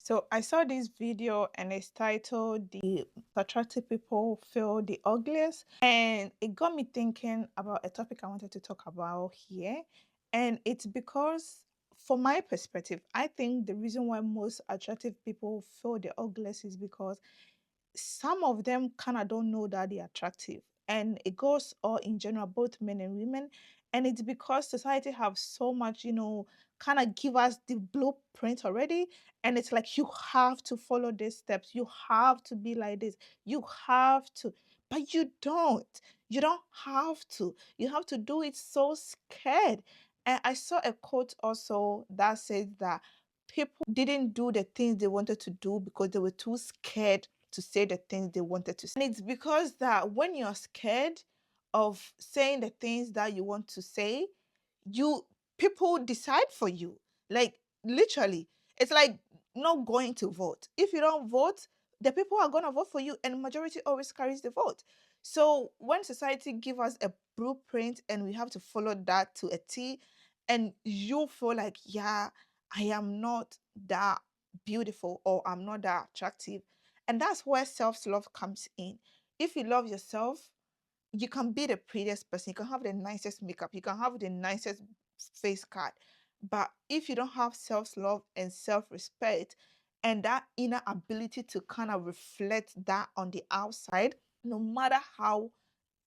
So I saw this video and it's titled The Attractive People Feel the Ugliest. And it got me thinking about a topic I wanted to talk about here. And it's because, from my perspective, I think the reason why most attractive people feel the ugliest is because some of them kind of don't know that they're attractive, and it goes all in general, both men and women. And it's because society have so much, kind of give us the blueprint already, and it's like you have to follow these steps, you have to be like this, you have to. But you don't have to. You have to do it so scared. And I saw a quote also that says that people didn't do the things they wanted to do because they were too scared to say the things they wanted to say. And it's because that when you're scared of saying the things that you want to say, you people decide for you. Like literally, it's like not going to vote. If you don't vote, the people are gonna vote for you, and majority always carries the vote. So when society give us a blueprint and we have to follow that to a T, and you feel like, yeah, I am not that beautiful or I'm not that attractive, and that's where self-love comes in. If you love yourself, you can be the prettiest person, you can have the nicest makeup, you can have the nicest face card. But if you don't have self-love and self-respect and that inner ability to kind of reflect that on the outside, no matter how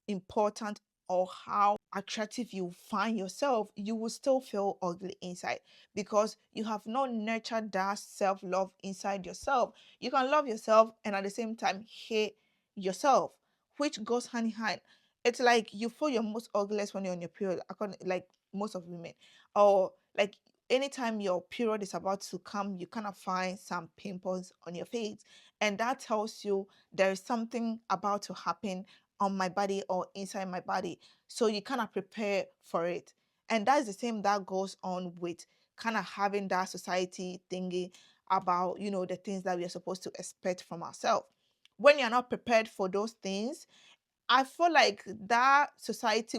important or how attractive you find yourself, you will still feel ugly inside because you have not nurtured that self love inside yourself. You can love yourself and at the same time hate yourself, which goes hand in hand. It's like you feel your most ugliest when you're on your period, according like most of women, or like anytime your period is about to come, you kind of find some pimples on your face, and that tells you there is something about to happen on my body or inside my body. So you kind of prepare for it. And that's the same that goes on with kind of having that society thingy about, the things that we are supposed to expect from ourselves. When you're not prepared for those things, I feel like that society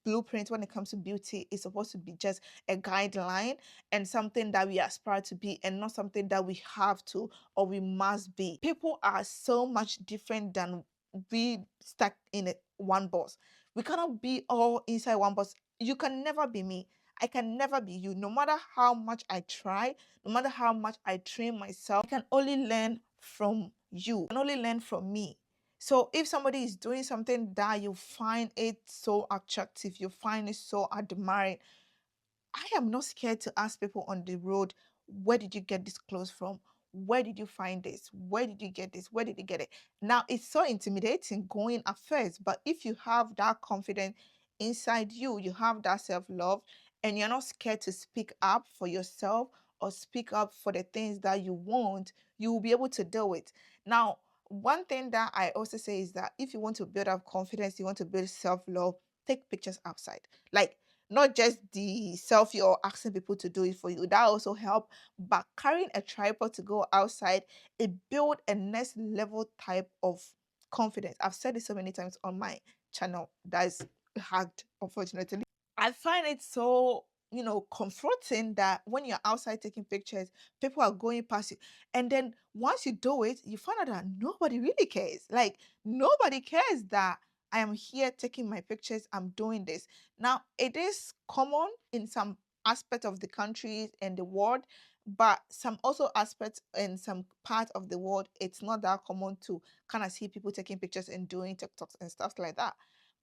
blueprint when it comes to beauty is supposed to be just a guideline and something that we aspire to be and not something that we have to or we must be. People are so much different than we stuck in one box. We cannot be all inside one box. You can never be me. I can never be you. No matter how much I try, no matter how much I train myself, I can only learn from you. I can only learn from me. So if somebody is doing something that you find it so attractive, you find it so admiring, I am not scared to ask people on the road, where did you get this clothes from? Where did you find this? Where did you get this? Where did you get it? Now it's so intimidating going at first, but if you have that confidence inside you, you have that self-love, and you're not scared to speak up for yourself or speak up for the things that you want, you will be able to do it. Now, one thing that I also say is that if you want to build up confidence, you want to build self-love, take pictures outside. Like not just the selfie or asking people to do it for you. That also help. But carrying a tripod to go outside, it build a next level type of confidence. I've said it so many times on my channel that is hacked, unfortunately. I find it so, comforting that when you're outside taking pictures, people are going past you. And then once you do it, you find out that nobody really cares. Like, nobody cares that I am here taking my pictures, I'm doing this. Now, it is common in some aspect of the country and the world, but some also aspects in some part of the world, it's not that common to kind of see people taking pictures and doing TikToks and stuff like that.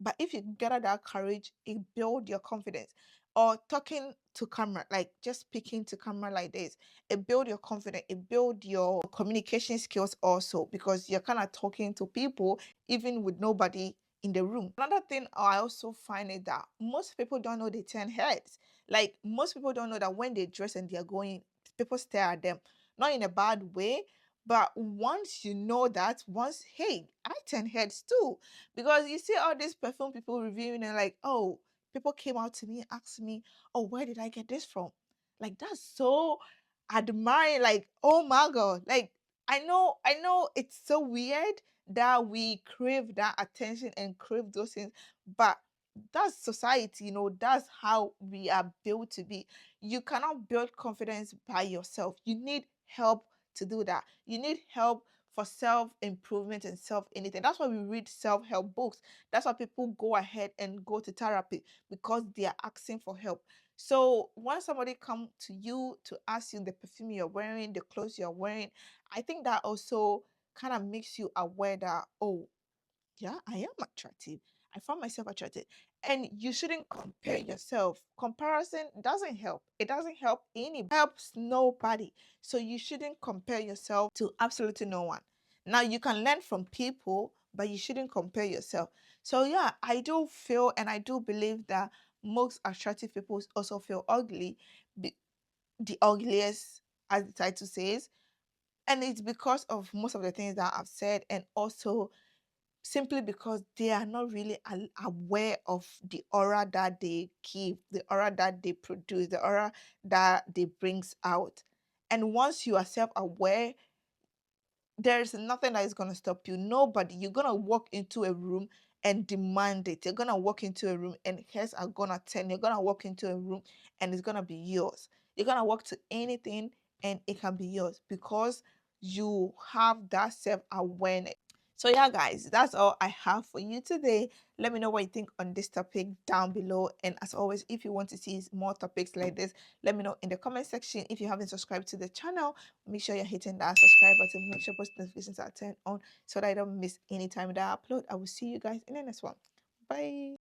But if you gather that courage, it build your confidence. Or talking to camera, like just speaking to camera like this, it build your confidence, it build your communication skills also because you're kind of talking to people even with nobody in the room. Another thing I also find is that most people don't know they turn heads. Like most people don't know that when they dress and they're going, people stare at them. Not in a bad way, but once you know that, hey, I turn heads too. Because you see all these perfume people reviewing and like, oh, people came out to me and asked me, oh, where did I get this from? Like that's so admiring. Like, oh my God. Like I know it's so weird that we crave that attention and crave those things, but that's society, that's how we are built to be. You cannot build confidence by yourself. You need help to do that. You need help for self improvement and self anything. That's why we read self help books. That's why people go ahead and go to therapy, because they are asking for help. So when somebody come to you to ask you the perfume you're wearing, the clothes you're wearing, I think that also kind of makes you aware that, oh, yeah, I am attractive. I found myself attractive. And you shouldn't compare yourself. Comparison doesn't help. It doesn't help anybody. Helps nobody. So you shouldn't compare yourself to absolutely no one. Now you can learn from people, but you shouldn't compare yourself. So yeah, I do feel and I do believe that most attractive people also feel ugly, the ugliest, as the title says. And it's because of most of the things that I've said, and also simply because they are not really aware of the aura that they give, the aura that they produce, the aura that they brings out. And once you are self-aware, there's nothing that is going to stop you. Nobody. You're going to walk into a room and demand it. You're going to walk into a room and heads are going to turn. You're going to walk into a room and it's going to be yours. You're going to walk to anything and it can be yours, because you have that self-awareness. So yeah, guys, that's all I have for you today. Let me know what you think on this topic down below. And as always, if you want to see more topics like this, let me know in the comment section. If you haven't subscribed to the channel, make sure you're hitting that subscribe button. Make sure post notifications are turned on so that I don't miss any time that I upload. I will see you guys in the next one. Bye.